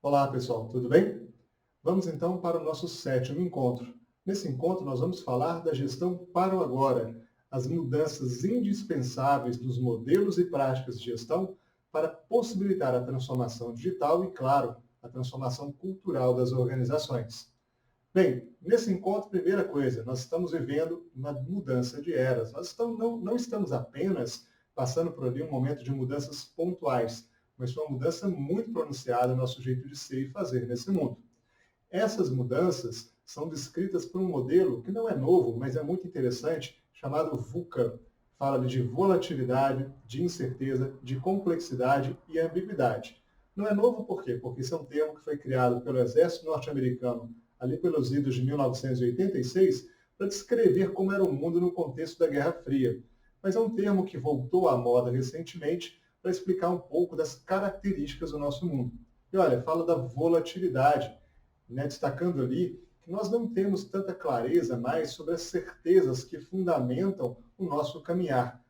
Olá, pessoal, tudo bem? Vamos então para o nosso sétimo encontro. Nesse encontro, nós vamos falar da gestão para o agora, as mudanças indispensáveis nos modelos e práticas de gestão para possibilitar a transformação digital e, claro, a transformação cultural das organizações. Bem, nesse encontro, primeira coisa, nós estamos vivendo uma mudança de eras. Não estamos apenas passando por ali um momento de mudanças pontuais, mas foi uma mudança muito pronunciada no nosso jeito de ser e fazer nesse mundo. Essas mudanças são descritas por um modelo que não é novo, mas é muito interessante, chamado VUCA. Fala de volatilidade, de incerteza, de complexidade e ambiguidade. Não é novo por quê? Porque isso é um termo que foi criado pelo Exército Norte-Americano ali pelos idos de 1986 para descrever como era o mundo no contexto da Guerra Fria. Mas é um termo que voltou à moda recentemente para explicar um pouco das características do nosso mundo. E olha, fala da volatilidade, né, destacando ali que nós não temos tanta clareza mais sobre as certezas que fundamentam o nosso caminhar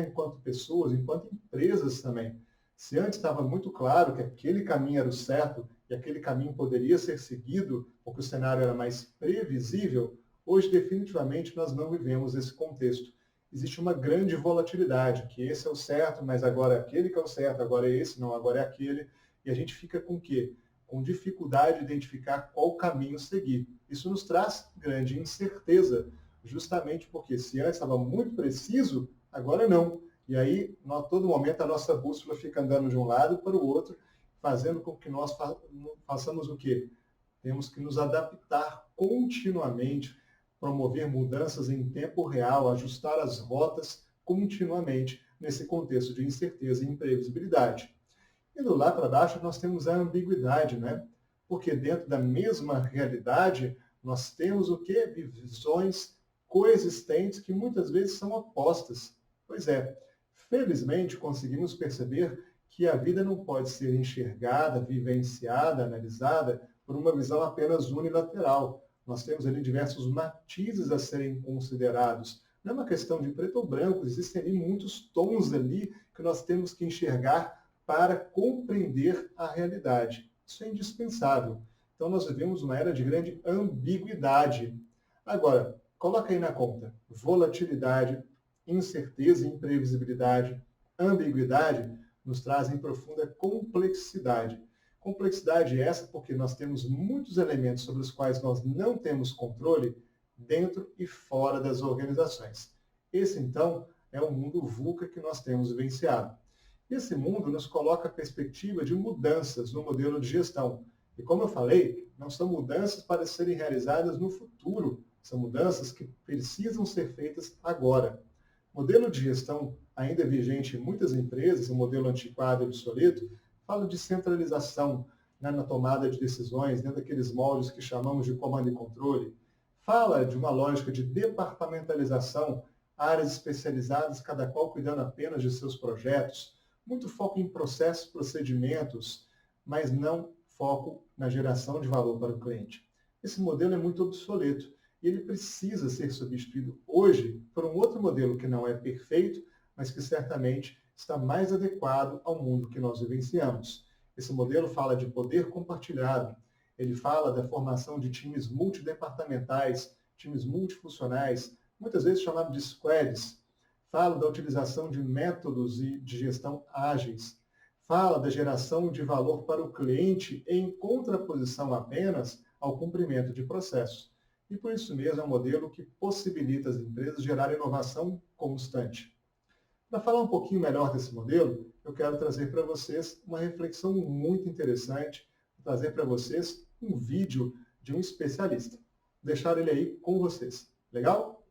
enquanto pessoas, enquanto empresas também. Se antes estava muito claro que aquele caminho era o certo e aquele caminho poderia ser seguido, porque o cenário era mais previsível, hoje definitivamente nós não vivemos esse contexto. Existe uma grande volatilidade, que esse é o certo, mas agora é aquele que é o certo, agora é esse, não, agora é aquele, e a gente fica com o quê? Com dificuldade de identificar qual caminho seguir. Isso nos traz grande incerteza, justamente porque se antes estava muito preciso, agora não. E aí, a todo momento, a nossa bússola fica andando de um lado para o outro, fazendo com que nós façamos o quê? Temos que nos adaptar continuamente, promover mudanças em tempo real, ajustar as rotas continuamente nesse contexto de incerteza e imprevisibilidade. Indo lá para baixo, nós temos a ambiguidade, né? Porque dentro da mesma realidade, nós temos o quê? Visões coexistentes que muitas vezes são opostas. Pois é, felizmente conseguimos perceber que a vida não pode ser enxergada, vivenciada, analisada por uma visão apenas unilateral. Nós temos ali diversos matizes a serem considerados. Não é uma questão de preto ou branco, existem ali muitos tons ali que nós temos que enxergar para compreender a realidade. Isso é indispensável. Então, nós vivemos uma era de grande ambiguidade. Agora, coloca aí na conta: volatilidade, incerteza e imprevisibilidade, ambiguidade nos trazem profunda complexidade. Complexidade essa porque nós temos muitos elementos sobre os quais nós não temos controle dentro e fora das organizações. Esse, então, é o mundo VUCA que nós temos vivenciado. Esse mundo nos coloca a perspectiva de mudanças no modelo de gestão. E como eu falei, não são mudanças para serem realizadas no futuro, são mudanças que precisam ser feitas agora. O modelo de gestão ainda vigente em muitas empresas, um modelo antiquado e obsoleto, fala de centralização, né, na tomada de decisões, dentro daqueles moldes que chamamos de comando e controle. Fala de uma lógica de departamentalização, áreas especializadas, cada qual cuidando apenas de seus projetos, muito foco em processos, procedimentos, mas não foco na geração de valor para o cliente. Esse modelo é muito obsoleto e ele precisa ser substituído hoje por um outro modelo que não é perfeito, mas que certamente está mais adequado ao mundo que nós vivenciamos. Esse modelo fala de poder compartilhado, ele fala da formação de times multidepartamentais, times multifuncionais, muitas vezes chamados de squads. Fala da utilização de métodos de gestão ágeis. Fala da geração de valor para o cliente em contraposição apenas ao cumprimento de processos. E por isso mesmo é um modelo que possibilita as empresas gerar inovação constante. Para falar um pouquinho melhor desse modelo, eu quero trazer para vocês uma reflexão muito interessante, trazer para vocês um vídeo de um especialista. Vou deixar ele aí com vocês. Legal?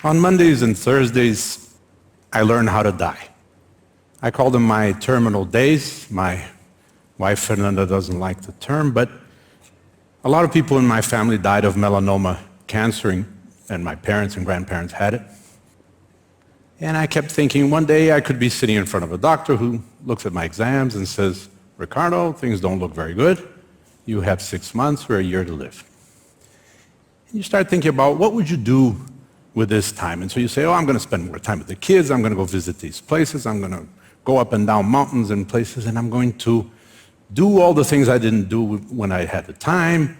On Mondays and Thursdays, I learn how to die. I call them my terminal days. My wife, Fernanda, doesn't like the term, but a lot of people in my family died of melanoma cancer, and my parents and grandparents had it. And I kept thinking one day I could be sitting in front of a doctor who looks at my exams and says, Ricardo, things don't look very good. you have 6 months or a year to live. And you start thinking about what would you do with this time. And so you say, oh, I'm going to spend more time with the kids. I'm going to go visit these places. I'm going to go up and down mountains and places, and I'm going to do all the things I didn't do when I had the time.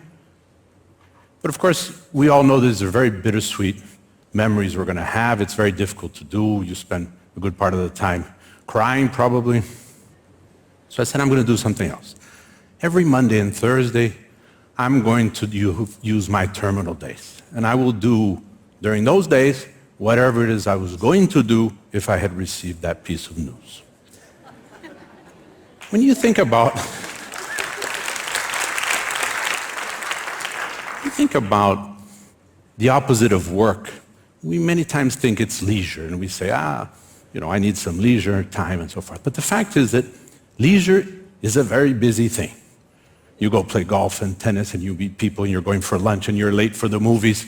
But of course, we all know these are very bittersweet memories we're going to have. It's very difficult to do. You spend a good part of the time crying, probably. So I said, I'm going to do something else. Every Monday and Thursday, I'm going to use my terminal days. And I will do, during those days, whatever it is I was going to do if I had received that piece of news. When you think about the opposite of work, we many times think it's leisure, and we say, I need some leisure time and so forth. But the fact is that leisure is a very busy thing. You go play golf and tennis, and you meet people, and you're going for lunch, and you're late for the movies.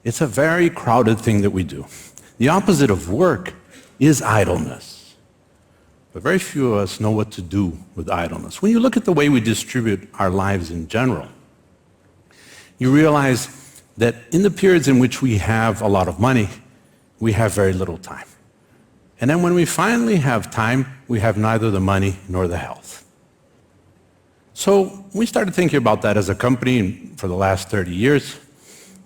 It's a very crowded thing that we do. The opposite of work is idleness. But very few of us know what to do with idleness. When you look at the way we distribute our lives in general, you realize that in the periods in which we have a lot of money, we have very little time. And then when we finally have time, we have neither the money nor the health. So we started thinking about that as a company for the last 30 years.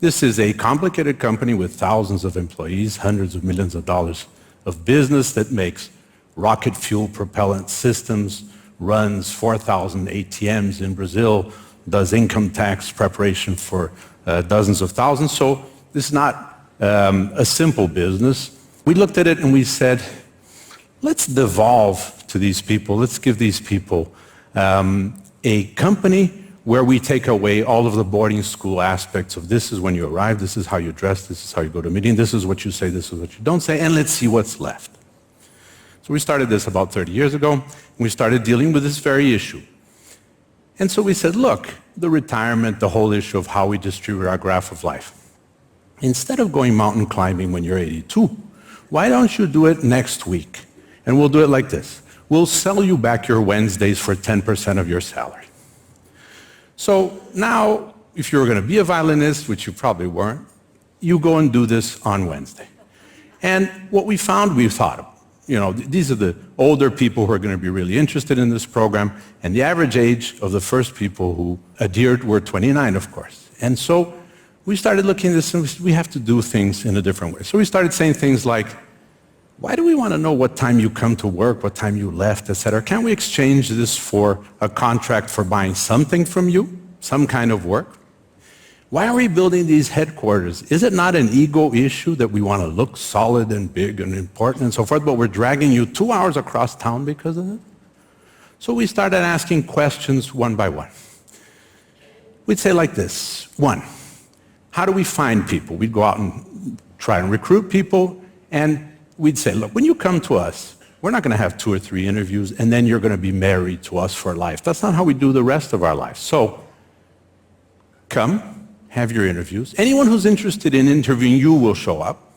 This is a complicated company with thousands of employees, hundreds of millions of dollars of business that makes rocket fuel propellant systems, runs 4,000 ATMs in Brazil, does income tax preparation for dozens of thousands. So this is not a simple business. We looked at it and we said, let's devolve to these people. Let's give these people a company where we take away all of the boarding school aspects of this is when you arrive, this is how you dress, this is how you go to a meeting, this is what you say, this is what you don't say, and let's see what's left. So we started this about 30 years ago, and we started dealing with this very issue. And so we said, look, the retirement, the whole issue of how we distribute our graph of life. Instead of going mountain climbing when you're 82, why don't you do it next week? And we'll do it like this. We'll sell you back your Wednesdays for 10% of your salary. So now, if you were going to be a violinist, which you probably weren't, you go and do this on Wednesday. And what we found, we thought, these are the older people who are going to be really interested in this program, and the average age of the first people who adhered were 29, of course. And so we started looking at this, and we have to do things in a different way. So we started saying things like, why do we want to know what time you come to work, what time you left, etc.? Can't we exchange this for a contract for buying something from you, some kind of work? Why are we building these headquarters? Is it not an ego issue that we want to look solid and big and important and so forth, but we're dragging you 2 hours across town because of it? So we started asking questions one by one. We'd say like this. 1, how do we find people? We'd go out and try and recruit people, and we'd say, look, when you come to us, we're not going to have 2 or 3 interviews, and then you're going to be married to us for life. That's not how we do the rest of our life. So come. Have your interviews. Anyone who's interested in interviewing you will show up.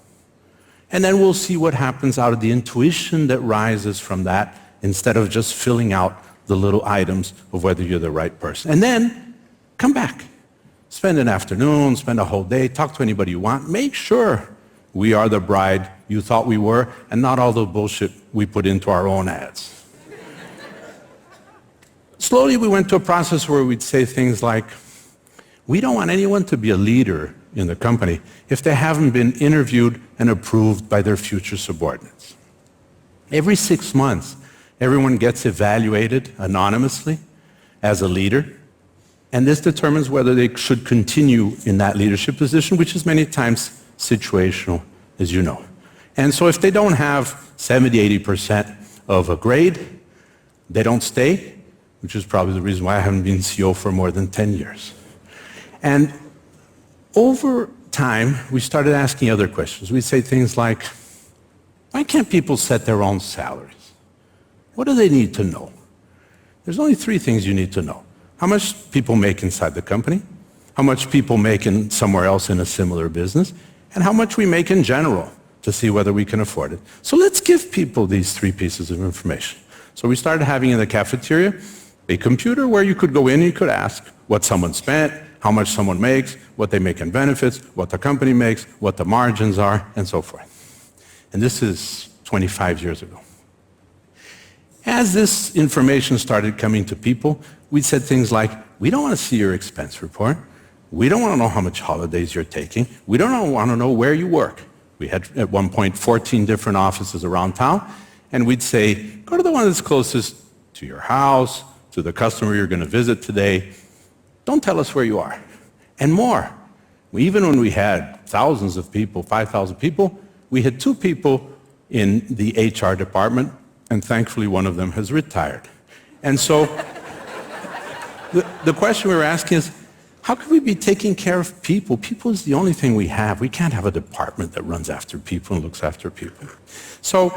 And then we'll see what happens out of the intuition that rises from that instead of just filling out the little items of whether you're the right person. And then come back. Spend an afternoon, spend a whole day, talk to anybody you want. Make sure we are the bride you thought we were and not all the bullshit we put into our own ads. Slowly we went to a process where we'd say things like, we don't want anyone to be a leader in the company if they haven't been interviewed and approved by their future subordinates. Every 6 months, everyone gets evaluated anonymously as a leader, and this determines whether they should continue in that leadership position, which is many times situational, as you know. And so if they don't have 70, 80% of a grade, they don't stay, which is probably the reason why I haven't been CEO for more than 10 years. And over time, we started asking other questions. We'd say things like, why can't people set their own salaries? What do they need to know? There's only 3 things you need to know. How much people make inside the company, how much people make in somewhere else in a similar business, and how much we make in general to see whether we can afford it. So let's give people these 3 pieces of information. So we started having in the cafeteria a computer where you could go in and you could ask what someone spent, how much someone makes, what they make in benefits, what the company makes, what the margins are, and so forth. And this is 25 years ago. As this information started coming to people, we said things like, we don't want to see your expense report. We don't want to know how much holidays you're taking. We don't want to know where you work. We had, at one point, 14 different offices around town, and we'd say, go to the one that's closest to your house, to the customer you're going to visit today. Don't tell us where you are. And more. Even when we had thousands of people, 5,000 people, we had 2 people in the HR department, and thankfully one of them has retired. And so the question we were asking is, how can we be taking care of people? People is the only thing we have. We can't have a department that runs after people and looks after people. So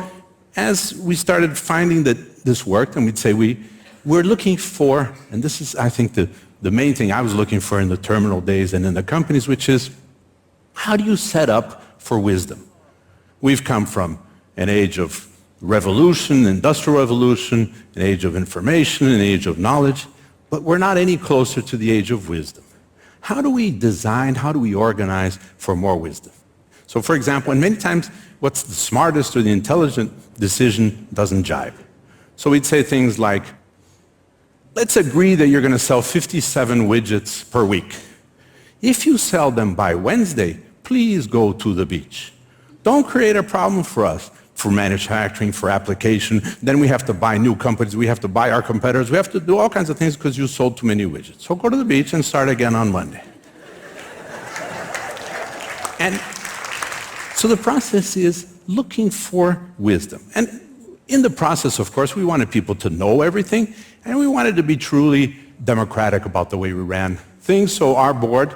as we started finding that this worked, and we'd say we're looking for, and this is, I think, the main thing I was looking for in the terminal days and in the companies, which is, how do you set up for wisdom? We've come from an age of revolution, industrial revolution, an age of information, an age of knowledge, but we're not any closer to the age of wisdom. How do we design, how do we organize for more wisdom? So for example, and many times what's the smartest or the intelligent decision doesn't jibe. So we'd say things like, let's agree that you're going to sell 57 widgets per week. If you sell them by Wednesday, please go to the beach. Don't create a problem for us, for manufacturing, for application. Then we have to buy new companies, we have to buy our competitors, we have to do all kinds of things because you sold too many widgets. So go to the beach and start again on Monday. And so the process is looking for wisdom. And in the process, of course, we wanted people to know everything, and we wanted to be truly democratic about the way we ran things. So our board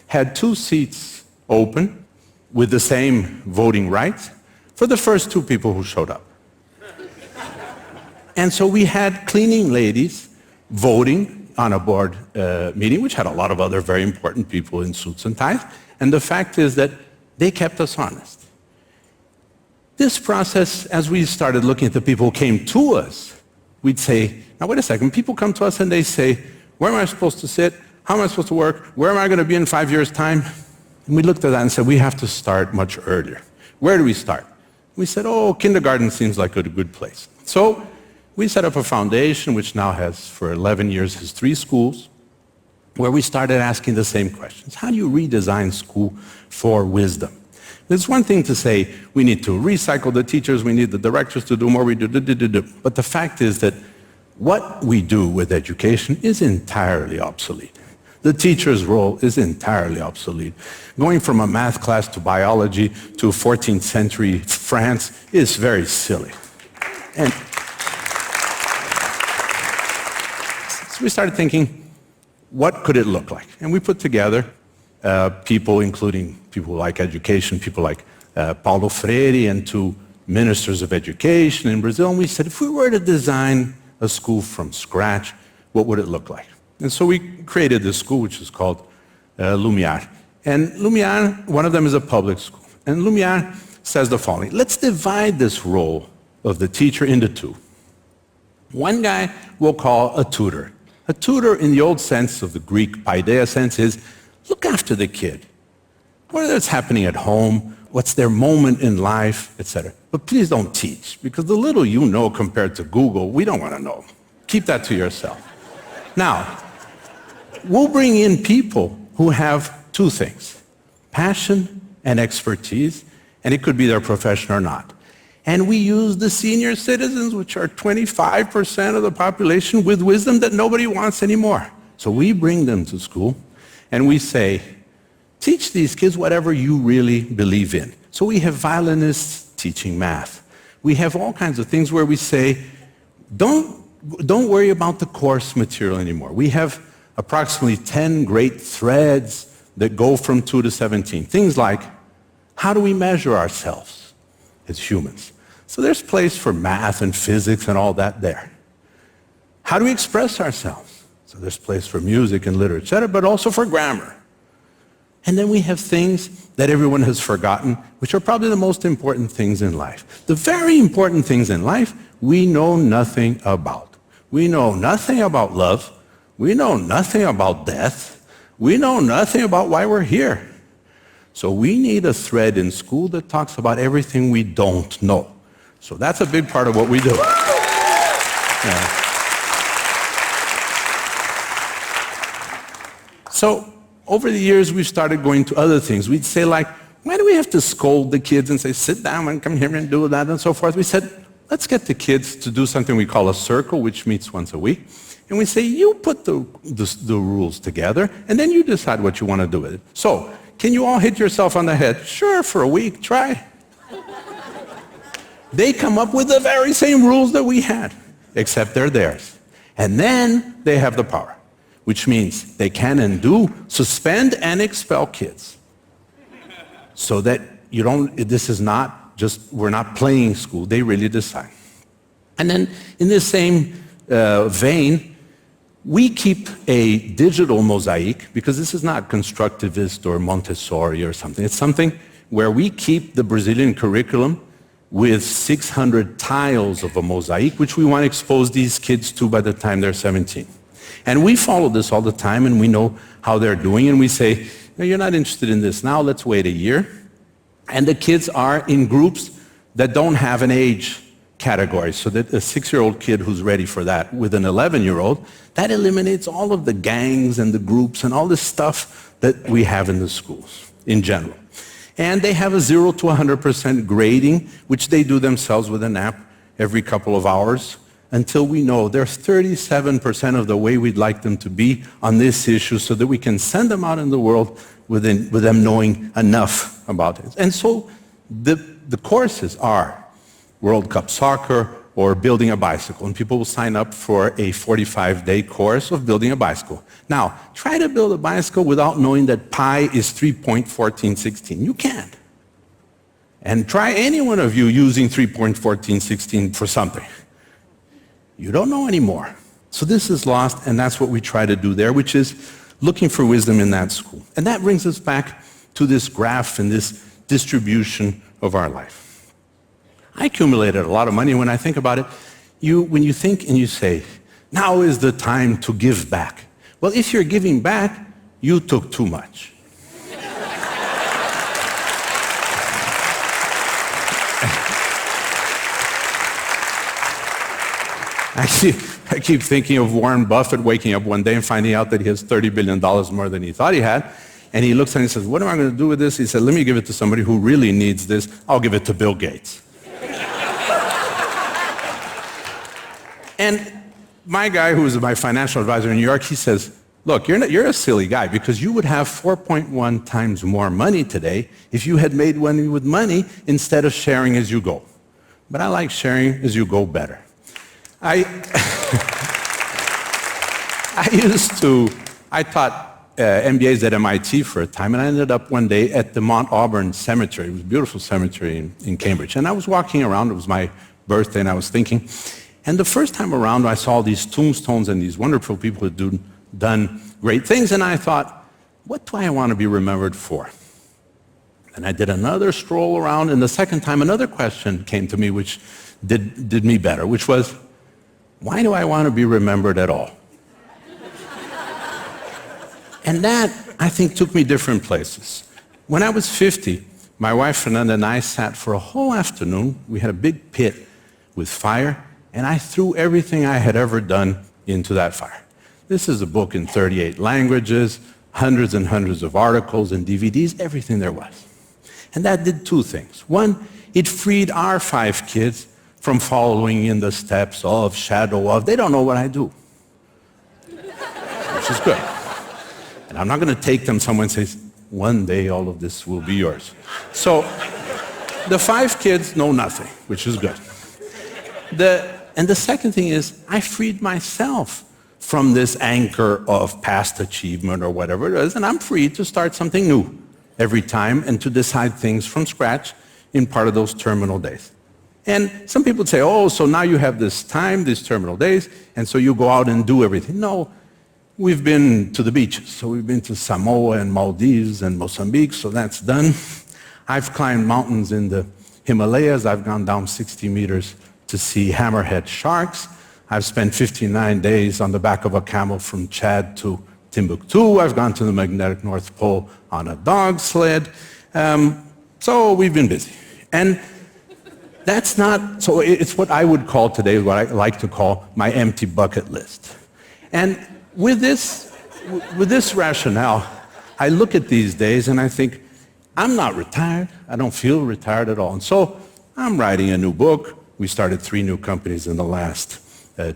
had 2 seats open with the same voting rights for the first 2 people who showed up. And so we had cleaning ladies voting on a board meeting, which had a lot of other very important people in suits and ties. And the fact is that they kept us honest. This process, as we started looking at the people who came to us, we'd say, now wait a second, people come to us and they say, where am I supposed to sit? How am I supposed to work? Where am I going to be in 5 years' time? And we looked at that and said, we have to start much earlier. Where do we start? We said, oh, kindergarten seems like a good place. So we set up a foundation, which now has, for 11 years, has 3 schools, where we started asking the same questions. How do you redesign school for wisdom? It's one thing to say, we need to recycle the teachers, we need the directors to do more, but the fact is that what we do with education is entirely obsolete. The teacher's role is entirely obsolete. Going from a math class to biology to 14th century France is very silly. And so we started thinking, what could it look like? And we put together people, including people who like education, people like Paulo Freire and 2 ministers of education in Brazil. And we said, if we were to design a school from scratch, what would it look like? And so we created this school, which is called Lumiar. And Lumiar, one of them is a public school. And Lumiar says the following: let's divide this role of the teacher into 2. One guy we'll call a tutor. A tutor in the old sense of the Greek paideia sense is look after the kid. What's happening at home, what's their moment in life, etc. But please don't teach, because the little you know compared to Google, we don't want to know. Keep that to yourself. Now, we'll bring in people who have 2 things, passion and expertise, and it could be their profession or not. And we use the senior citizens, which are 25% of the population, with wisdom that nobody wants anymore. So we bring them to school, and we say, teach these kids whatever you really believe in. So we have violinists teaching math. We have all kinds of things where we say, don't worry about the course material anymore. We have approximately 10 great threads that go from 2 to 17. Things like, how do we measure ourselves as humans? So there's place for math and physics and all that there. How do we express ourselves? So there's place for music and literature, but also for grammar. And then we have things that everyone has forgotten, which are probably the most important things in life. The very important things in life we know nothing about. We know nothing about love. We know nothing about death. We know nothing about why we're here. So we need a thread in school that talks about everything we don't know. So that's a big part of what we do. Yeah. So over the years, we've started going to other things. We'd say, like, why do we have to scold the kids and say, sit down and come here and do that and so forth? We said, let's get the kids to do something we call a circle, which meets once a week. And we say, you put the rules together, and then you decide what you want to do with it. So, can you all hit yourself on the head? Sure, for a week, try. They come up with the very same rules that we had, except they're theirs. And then they have the power, which means they can and do suspend and expel kids. So that you don't, this is not just, we're not playing school, they really decide. And then in the same vein, we keep a digital mosaic, because this is not constructivist or Montessori or something. It's something where we keep the Brazilian curriculum with 600 tiles of a mosaic, which we want to expose these kids to by the time they're 17. And we follow this all the time, and we know how they're doing, and we say, no, you're not interested in this now, let's wait a year. And the kids are in groups that don't have an age category, so that a 6-year-old kid who's ready for that with an 11-year-old, that eliminates all of the gangs and the groups and all this stuff that we have in the schools in general. And they have a 0 to 100% grading, which they do themselves with an app every couple of hours, until we know they're 37% of the way we'd like them to be on this issue, so that we can send them out in the world with them knowing enough about it. And so the courses are World Cup soccer or building a bicycle, and people will sign up for a 45-day course of building a bicycle. Now, try to build a bicycle without knowing that pi is 3.1416. You can't. And try any one of you using 3.1416 for something. You don't know anymore. So this is lost, and that's what we try to do there, which is looking for wisdom in that school. And that brings us back to this graph and this distribution of our life. I accumulated a lot of money. When I think about it, when you think and you say, now is the time to give back. Well, if you're giving back, you took too much. I keep thinking of Warren Buffett waking up one day and finding out that he has $30 billion more than he thought he had. And he looks at it and says, what am I going to do with this? He said, let me give it to somebody who really needs this. I'll give it to Bill Gates. And my guy, who is my financial advisor in New York, he says, look, you're a silly guy, because you would have 4.1 times more money today if you had made money with money instead of sharing as you go. But I like sharing as you go better. I taught MBAs at MIT for a time, and I ended up one day at the Mount Auburn Cemetery. It was a beautiful cemetery in Cambridge. And I was walking around, it was my birthday, and I was thinking, and the first time around, I saw these tombstones and these wonderful people who had done great things, and I thought, what do I want to be remembered for? And I did another stroll around, and the second time, another question came to me, which did me better, which was, why do I want to be remembered at all? And that, I think, took me different places. When I was 50, my wife Fernanda and I sat for a whole afternoon. We had a big pit with fire, and I threw everything I had ever done into that fire. This is a book in 38 languages, hundreds and hundreds of articles and DVDs, everything there was. And that did two things. One, it freed our 5 kids from following in the steps of, shadow of. They don't know what I do, which is good. And I'm not going to take them somewhere and say, one day all of this will be yours. So the 5 kids know nothing, which is good. And the second thing is, I freed myself from this anchor of past achievement or whatever it is, and I'm free to start something new every time and to decide things from scratch in part of those terminal days. And some people say, oh, so now you have this time, these terminal days, and so you go out and do everything. No, we've been to the beaches. So we've been to Samoa and Maldives and Mozambique, so that's done. I've climbed mountains in the Himalayas. I've gone down 60 meters to see hammerhead sharks. I've spent 59 days on the back of a camel from Chad to Timbuktu. I've gone to the magnetic North Pole on a dog sled. So we've been busy. And that's not, so it's what I would call today, what I like to call my empty bucket list. And with this rationale, I look at these days and I think, I'm not retired. I don't feel retired at all. And so I'm writing a new book. We started 3 new companies in the last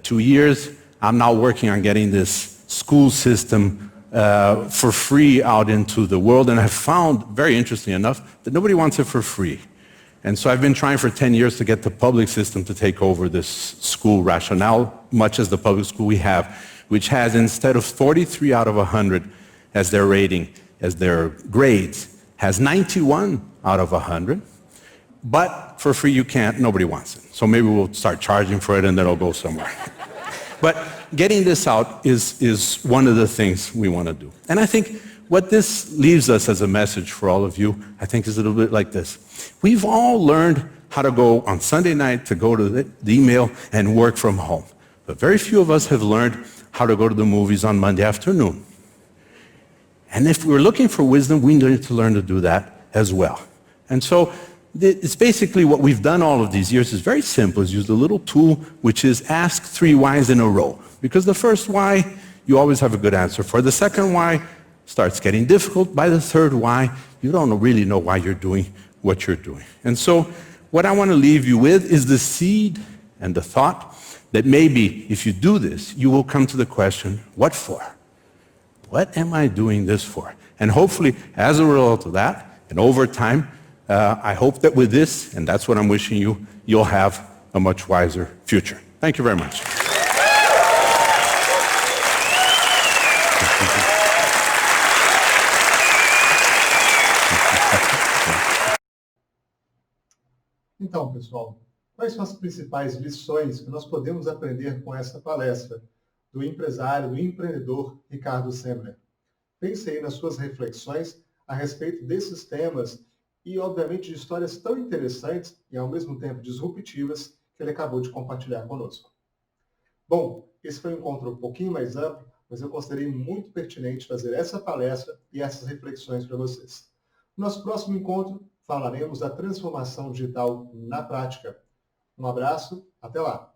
2 years. I'm now working on getting this school system for free out into the world. And I've found, very interesting enough, that nobody wants it for free. And so I've been trying for 10 years to get the public system to take over this school rationale, much as the public school we have, which has, instead of 43 out of 100 as their rating, as their grades, has 91 out of 100. But for free you can't, nobody wants it. So maybe we'll start charging for it and then it'll go somewhere. But getting this out is one of the things we want to do. And I think what this leaves us as a message for all of you, I think, is a little bit like this. We've all learned how to go on Sunday night to go to the email and work from home. But very few of us have learned how to go to the movies on Monday afternoon. And if we're looking for wisdom, we need to learn to do that as well. And so it's basically what we've done all of these years is very simple, is use a little tool which is ask 3 whys in a row. Because the first why, you always have a good answer for. The second why starts getting difficult. By the third why, you don't really know why you're doing what you're doing. And so what I want to leave you with is the seed and the thought that maybe if you do this, you will come to the question, what for? What am I doing this for? And hopefully, as a result of that, and over time, I hope that with this, and that's what I'm wishing you, you'll have a much wiser future. Thank you very much. Então, pessoal, quais são as principais lições que nós podemos aprender com essa palestra do empresário, do empreendedor Ricardo Semler? Pense aí nas suas reflexões a respeito desses temas e, obviamente, de histórias tão interessantes e, ao mesmo tempo, disruptivas que ele acabou de compartilhar conosco. Bom, esse foi um encontro um pouquinho mais amplo, mas eu considerei muito pertinente fazer essa palestra e essas reflexões para vocês. No nosso próximo encontro, falaremos da transformação digital na prática. Um abraço, até lá!